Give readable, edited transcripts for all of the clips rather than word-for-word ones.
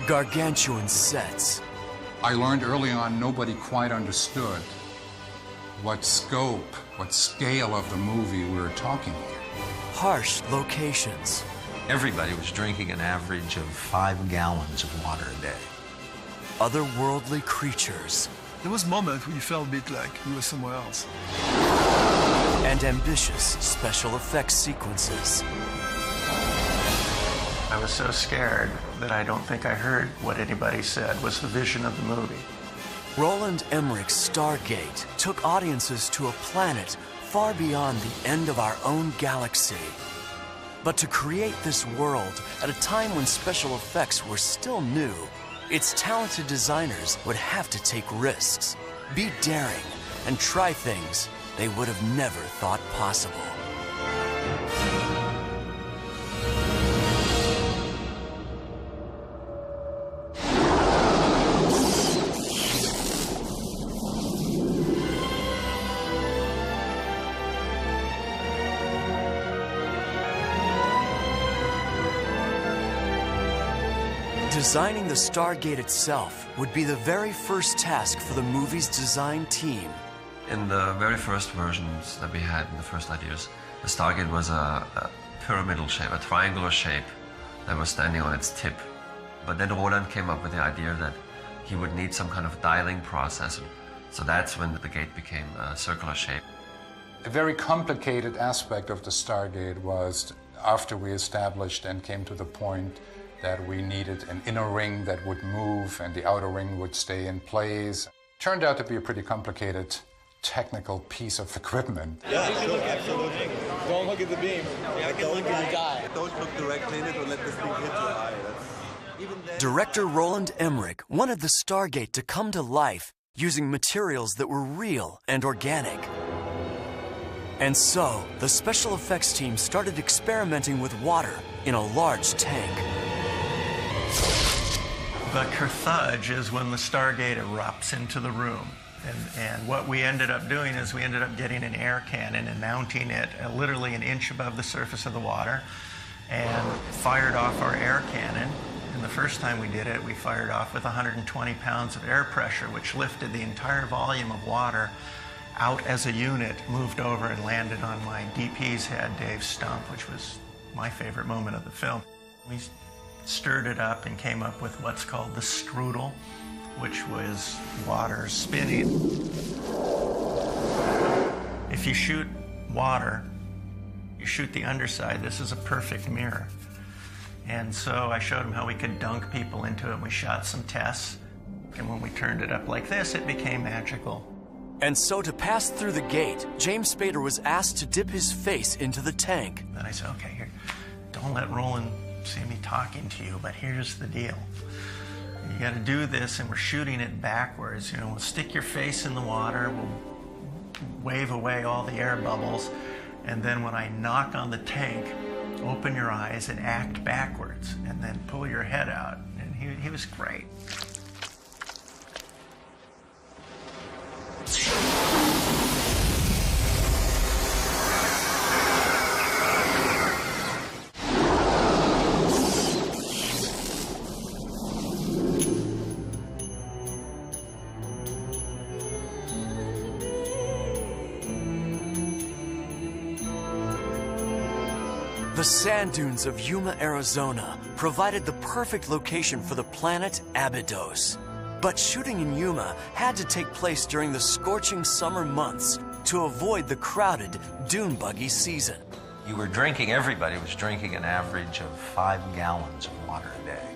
gargantuan sets. I learned early on nobody quite understood what scope, what scale of the movie we were talking here. Harsh locations. Everybody was drinking an average of 5 gallons of water a day. Otherworldly creatures. There was moments where you felt a bit like you were somewhere else. And ambitious special effects sequences. I was so scared that I don't think I heard what anybody said was the vision of the movie. Roland Emmerich's Stargate took audiences to a planet far beyond the end of our own galaxy. But to create this world at a time when special effects were still new, its talented designers would have to take risks, be daring, and try things they would have never thought possible. Designing the Stargate itself would be the very first task for the movie's design team. In the very first versions that we had, in the first ideas, the Stargate was a pyramidal shape, a triangular shape that was standing on its tip. But then Roland came up with the idea that he would need some kind of dialing process. So that's when the gate became a circular shape. A very complicated aspect of the Stargate was after we established and came to the point that we needed an inner ring that would move and the outer ring would stay in place. Turned out to be a pretty complicated technical piece of equipment. Yeah, sure, absolutely. Don't look at the beam. Yeah, don't look at the guy. Don't look directly in it or let this thing hit your eye. Director Roland Emmerich wanted the Stargate to come to life using materials that were real and organic. And so, the special effects team started experimenting with water in a large tank. The kerthudge is when the Stargate erupts into the room. And what we ended up doing is we ended up getting an air cannon and mounting it literally an inch above the surface of the water and fired off our air cannon. And the first time we did it, we fired off with 120 pounds of air pressure, which lifted the entire volume of water out as a unit, moved over and landed on my DP's head, Dave's stump, which was my favorite moment of the film. We stirred it up and came up with what's called the strudel, which was water spinning. If you shoot water, you shoot the underside. This is a perfect mirror. And so I showed him how we could dunk people into it, and we shot some tests. And when we turned it up like this, it became magical. And so to pass through the gate, James Spader was asked to dip his face into the tank. Then I said, okay, here, don't let Roland see me talking to you, but here's the deal. You got to do this, and we're shooting it backwards. You know, we'll stick your face in the water, we'll wave away all the air bubbles, and then when I knock on the tank, open your eyes and act backwards, and then pull your head out. And he was great. The sand dunes of Yuma, Arizona provided the perfect location for the planet Abydos. But shooting in Yuma had to take place during the scorching summer months to avoid the crowded dune buggy season. You were drinking, everybody was drinking an average of 5 gallons of water a day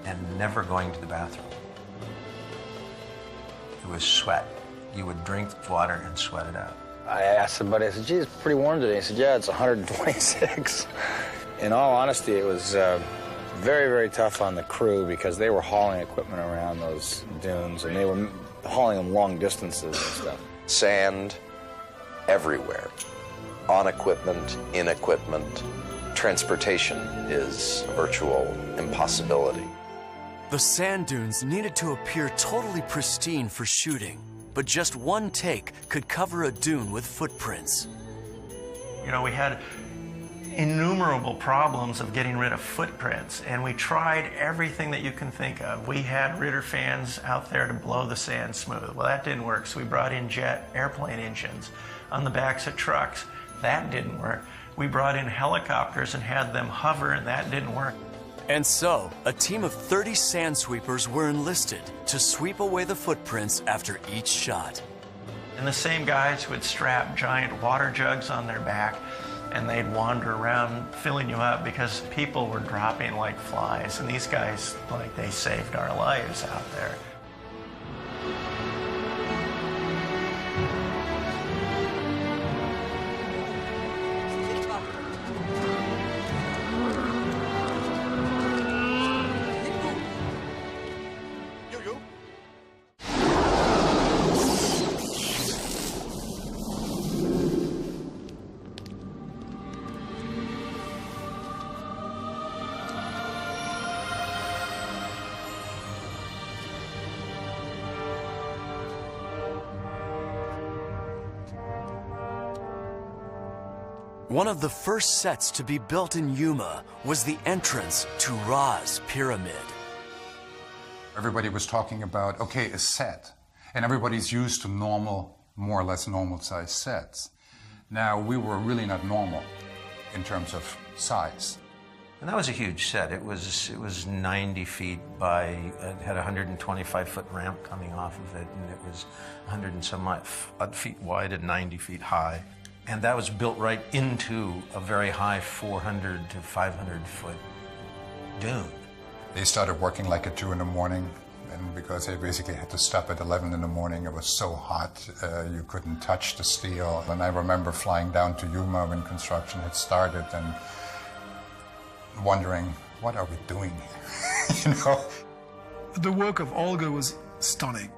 and never going to the bathroom. It was sweat. You would drink water and sweat it out. I asked somebody, I said, gee, it's pretty warm today. He said, yeah, it's 126. In all honesty, it was very, very tough on the crew because they were hauling equipment around those dunes, and they were hauling them long distances and stuff. Sand everywhere. On equipment, in equipment. Transportation is a virtual impossibility. The sand dunes needed to appear totally pristine for shooting, but just one take could cover a dune with footprints. You know, we had innumerable problems of getting rid of footprints, and we tried everything that you can think of. We had Ritter fans out there to blow the sand smooth. Well, that didn't work, so we brought in jet airplane engines on the backs of trucks. That didn't work. We brought in helicopters and had them hover, and that didn't work. And so, a team of 30 sand sweepers were enlisted to sweep away the footprints after each shot. And the same guys would strap giant water jugs on their back, and they'd wander around filling you up because people were dropping like flies. And these guys, like, they saved our lives out there. One of the first sets to be built in Yuma was the entrance to Ra's pyramid. Everybody was talking about, okay, a set. And everybody's used to normal, more or less normal size sets. Now, we were really not normal in terms of size. And that was a huge set. It was 90 feet by, it had a 125-foot ramp coming off of it, and it was 100 and some odd feet wide and 90 feet high. And that was built right into a very high 400 to 500-foot dune. They started working like at 2 in the morning, and because they basically had to stop at 11 in the morning, it was so hot, you couldn't touch the steel. And I remember flying down to Yuma when construction had started and wondering, what are we doing here? You know? The work of Olga was stunning.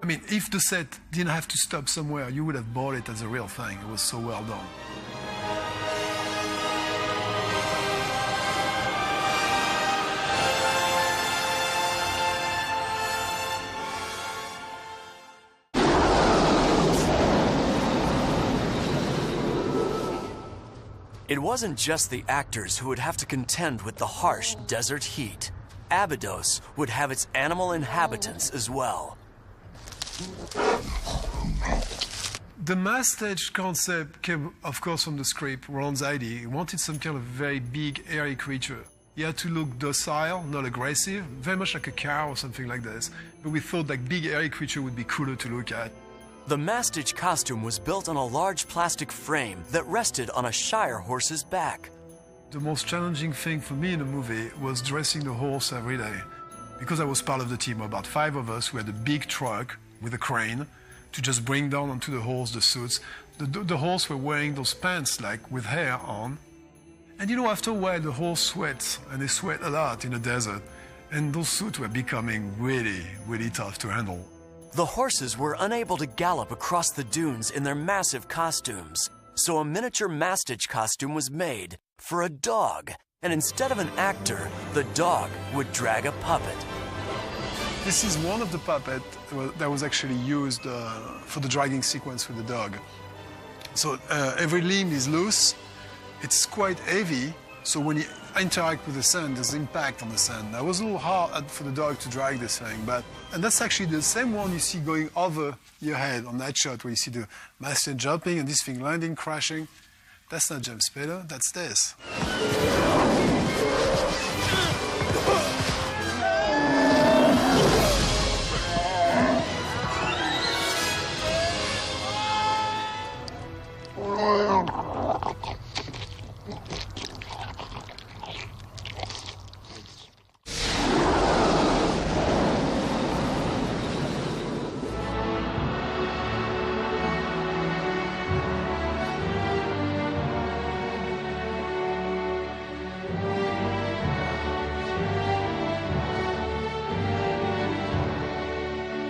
I mean, if the set didn't have to stop somewhere, you would have bought it as a real thing. It was so well done. It wasn't just the actors who would have to contend with the harsh desert heat. Abydos would have its animal inhabitants as well. The mass stage concept came, of course, from the script, Ron's idea. He wanted some kind of very big, airy creature. He had to look docile, not aggressive, very much like a cow or something like this. But we thought like big, airy creature would be cooler to look at. The mass-stitch costume was built on a large plastic frame that rested on a Shire horse's back. The most challenging thing for me in the movie was dressing the horse every day. Because I was part of the team, about 5 of us, who had a big truck with a crane to just bring down onto the horse the suits. The horse were wearing those pants like with hair on. And you know, after a while the horse sweats, and they sweat a lot in the desert. And those suits were becoming really, really tough to handle. The horses were unable to gallop across the dunes in their massive costumes. So a miniature mass-stitch costume was made for a dog. And instead of an actor, the dog would drag a puppet. This is one of the puppets that was actually used for the dragging sequence with the dog. So every limb is loose. It's quite heavy, so when you interact with the sand, there's impact on the sand. That was a little hard for the dog to drag this thing, and that's actually the same one you see going over your head on that shot where you see the master jumping and this thing landing, crashing. That's not James Spader, that's this.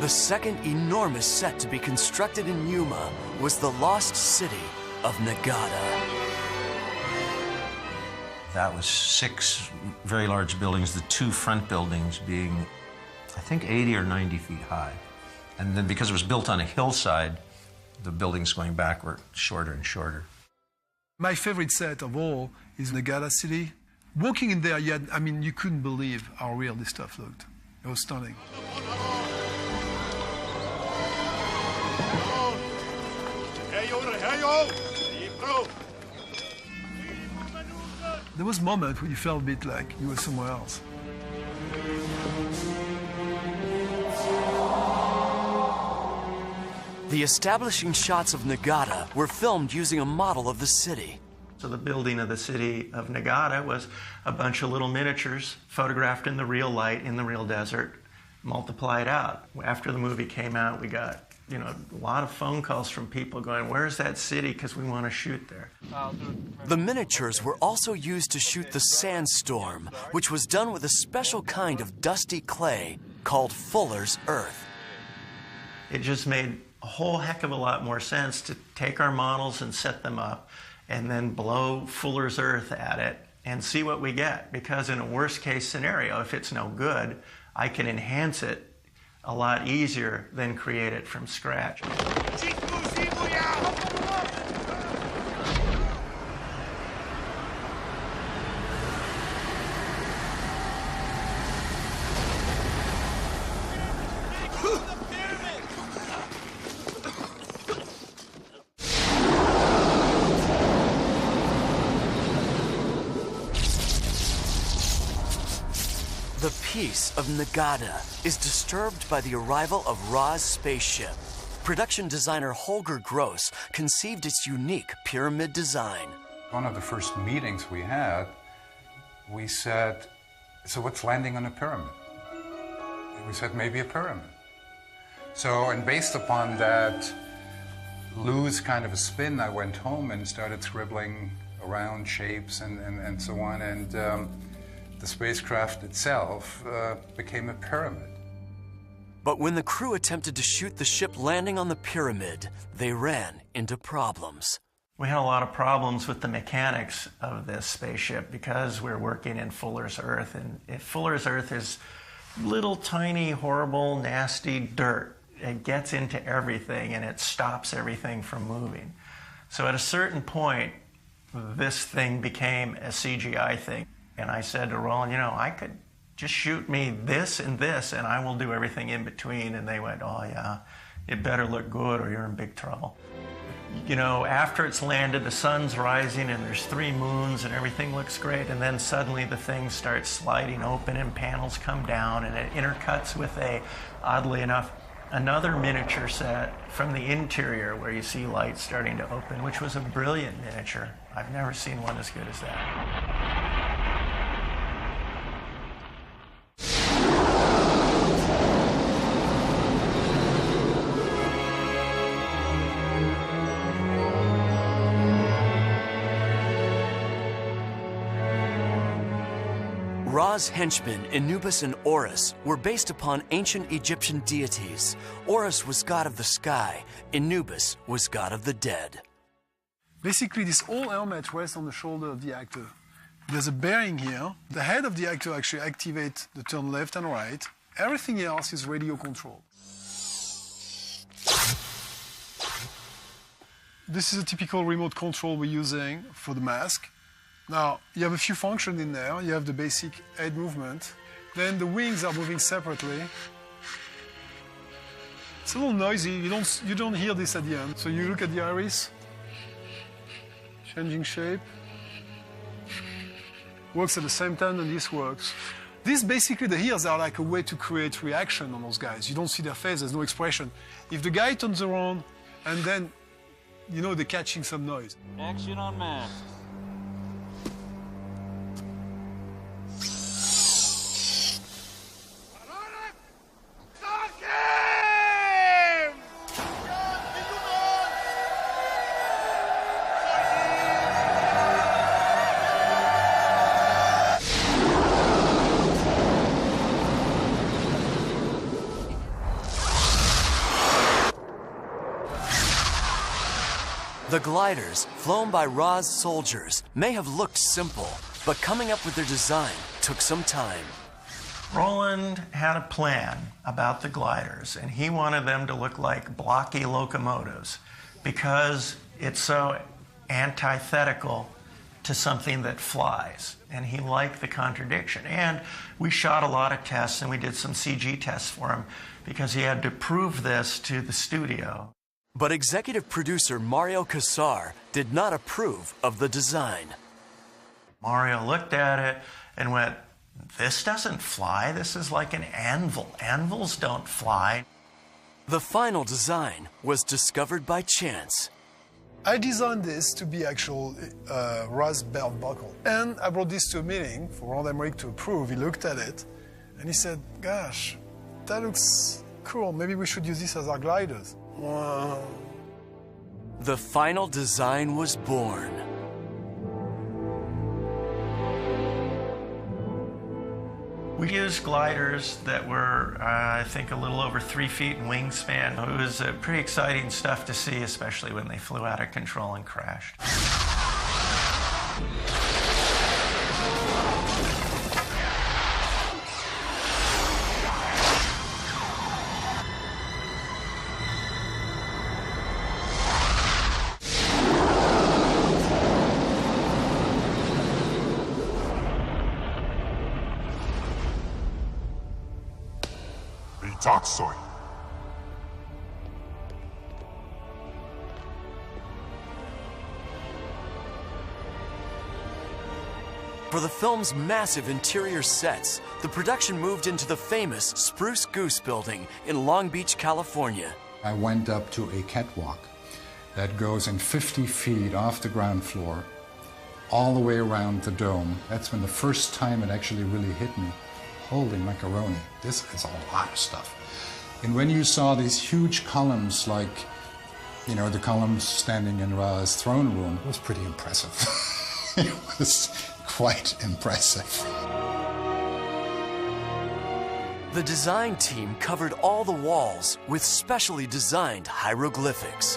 The second enormous set to be constructed in Yuma was the lost city of Nagata. That was 6 very large buildings, the 2 front buildings being, I think, 80 or 90 feet high. And then because it was built on a hillside, the buildings going back were shorter and shorter. My favorite set of all is Nagata City. Walking in there, you couldn't believe how real this stuff looked. It was stunning. There was a moment when you felt a bit like you were somewhere else. The establishing shots of Nagata were filmed using a model of the city. So the building of the city of Nagata was a bunch of little miniatures photographed in the real light, in the real desert, multiplied out. After the movie came out, we got a lot of phone calls from people going, "Where's that city? Because we want to shoot there." The miniatures were also used to shoot the sandstorm, which was done with a special kind of dusty clay called Fuller's Earth. It just made a whole heck of a lot more sense to take our models and set them up and then blow Fuller's Earth at it and see what we get. Because in a worst case scenario, if it's no good, I can enhance it a lot easier than create it from scratch. The peace of Nagata is disturbed by the arrival of Ra's spaceship. Production designer Holger Gross conceived its unique pyramid design. One of the first meetings we had, we said, "So what's landing on a pyramid?" We said, "Maybe a pyramid." So, and based upon that loose kind of a spin, I went home and started scribbling around shapes and so on. And the spacecraft itself became a pyramid. But when the crew attempted to shoot the ship landing on the pyramid, they ran into problems. We had a lot of problems with the mechanics of this spaceship because we're working in Fuller's Earth, and Fuller's Earth is little tiny, horrible, nasty dirt. It gets into everything and it stops everything from moving. So at a certain point, this thing became a CGI thing. And I said to Roland, I could just shoot me this and I will do everything in between. And they went, "Oh yeah, it better look good or you're in big trouble." After it's landed, the sun's rising and there's 3 moons and everything looks great. And then suddenly the thing starts sliding open and panels come down and it intercuts with oddly enough, another miniature set from the interior where you see light starting to open, which was a brilliant miniature. I've never seen one as good as that. Ra's henchmen, Anubis and Horus, were based upon ancient Egyptian deities. Horus was god of the sky, Anubis was god of the dead. Basically, this whole helmet rests on the shoulder of the actor. There's a bearing here. The head of the actor actually activates the turn left and right. Everything else is radio controlled. This is a typical remote control we're using for the mask. Now, you have a few functions in there. You have the basic head movement. Then the wings are moving separately. It's a little noisy. You don't hear this at the end. So you look at the iris, changing shape. Works at the same time, and this works. This basically, the ears are like a way to create reaction on those guys. You don't see their face, there's no expression. If the guy turns around and then, they're catching some noise. Action on mask. The gliders, flown by Ra's soldiers, may have looked simple, but coming up with their design took some time. Roland had a plan about the gliders, and he wanted them to look like blocky locomotives because it's so antithetical to something that flies. And he liked the contradiction. And we shot a lot of tests, and we did some CG tests for him because he had to prove this to the studio. But executive producer Mario Casar did not approve of the design. Mario looked at it and went, "This doesn't fly. This is like an anvil. Anvils don't fly." The final design was discovered by chance. I designed this to be actual Raz belt buckle. And I brought this to a meeting for Roland Emmerich to approve. He looked at it and he said, "Gosh, that looks cool. Maybe we should use this as our gliders." Wow. The final design was born. We used gliders that were, I think, a little over 3 feet in wingspan. It was pretty exciting stuff to see, especially when they flew out of control and crashed. Toxoid. For the film's massive interior sets, the production moved into the famous Spruce Goose building in Long Beach, California. I went up to a catwalk that goes in 50 feet off the ground floor, all the way around the dome. That's when the first time it actually really hit me. Holy macaroni, this is a lot of stuff. And when you saw these huge columns, like, you know, the columns standing in Ra's throne room, it was pretty impressive. It was quite impressive. The design team covered all the walls with specially designed hieroglyphics.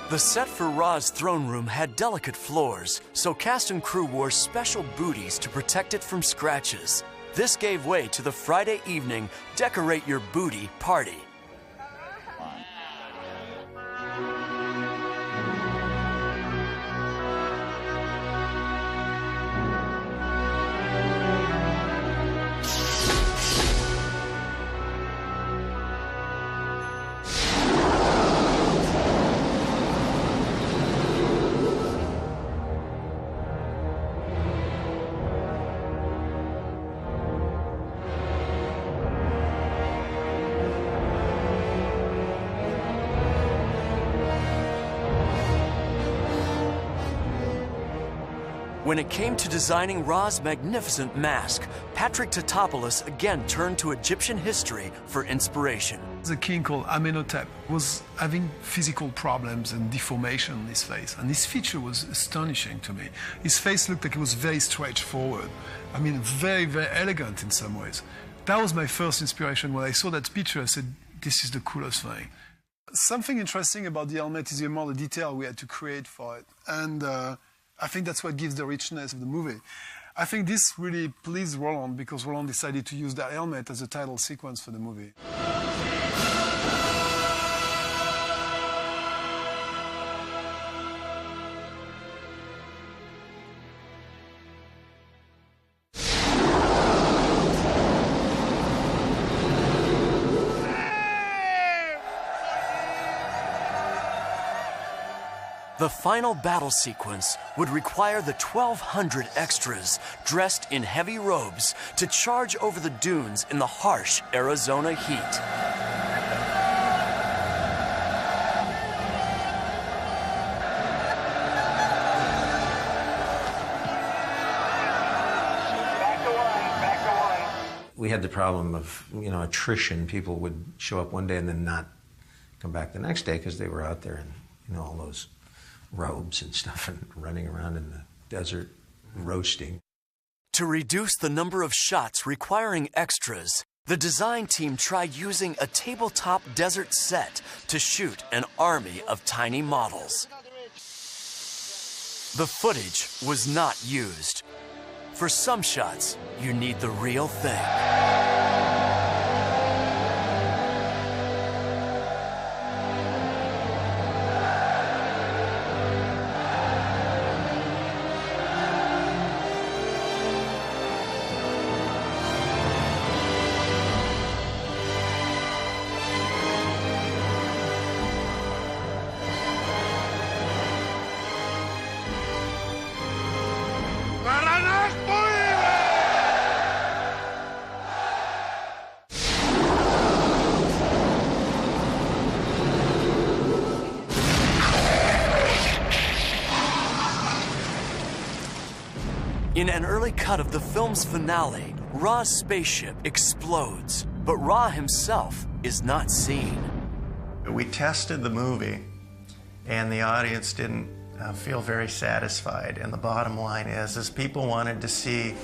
The set for Ra's throne room had delicate floors, so cast and crew wore special booties to protect it from scratches. This gave way to the Friday evening Decorate Your Booty party. When it came to designing Ra's magnificent mask, Patrick Tatopoulos again turned to Egyptian history for inspiration. The king called Amenhotep was having physical problems and deformation on his face, and his feature was astonishing to me. His face looked like it was very straightforward. I mean, very, very elegant in some ways. That was my first inspiration. When I saw that picture, I said, this is the coolest thing. Something interesting about the helmet is the amount of detail we had to create for it. And I think that's what gives the richness of the movie. I think this really pleased Roland because Roland decided to use that helmet as a title sequence for the movie. The final battle sequence would require the 1,200 extras dressed in heavy robes to charge over the dunes in the harsh Arizona heat. We had the problem of, attrition. People would show up one day and then not come back the next day because they were out there in, all those robes and stuff and running around in the desert roasting. To reduce the number of shots requiring extras, the design team tried using a tabletop desert set to shoot an army of tiny models. The footage was not used. For some shots, you need the real thing. In an early cut of the film's finale, Ra's spaceship explodes, but Ra himself is not seen. We tested the movie, and the audience didn't feel very satisfied. And the bottom line is people wanted to see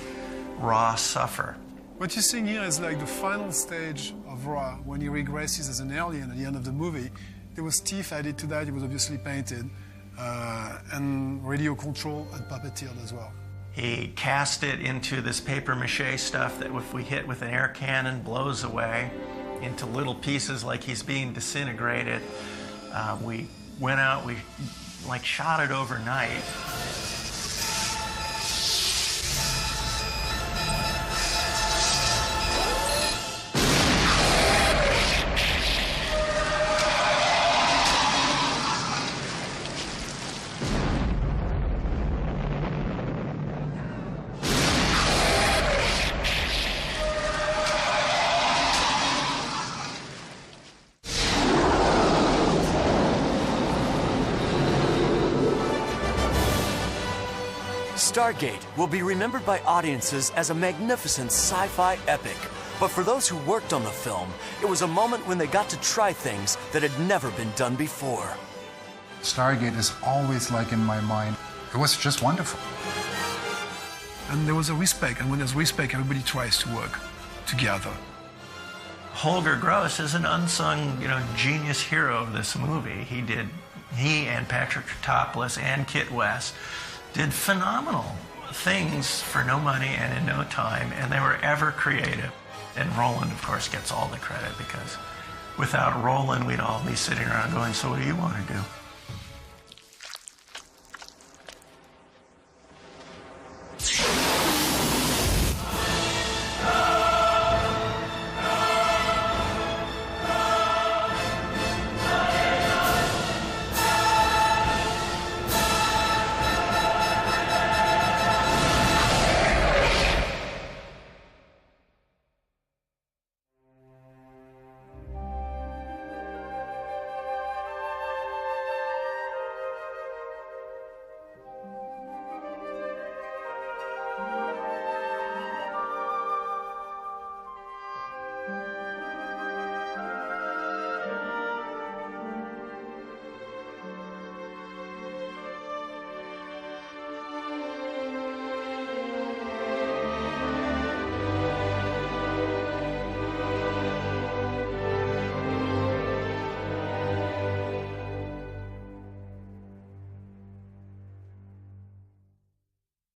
Ra suffer. What you're seeing here is like the final stage of Ra, when he regresses as an alien at the end of the movie. There was teeth added to that, he was obviously painted, and radio control and puppeteered as well. He cast it into this paper mache stuff that if we hit with an air cannon, blows away into little pieces like he's being disintegrated. We went out, we shot it overnight. Stargate will be remembered by audiences as a magnificent sci-fi epic. But for those who worked on the film, it was a moment when they got to try things that had never been done before. Stargate is always like in my mind. It was just wonderful. And there was a respect, and when there's respect, everybody tries to work together. Holger Gross is an unsung, genius hero of this movie. He and Patrick Topoulos and Kit West did phenomenal things for no money and in no time, and they were ever creative. And Roland, of course, gets all the credit, because without Roland, we'd all be sitting around going, so what do you want to do?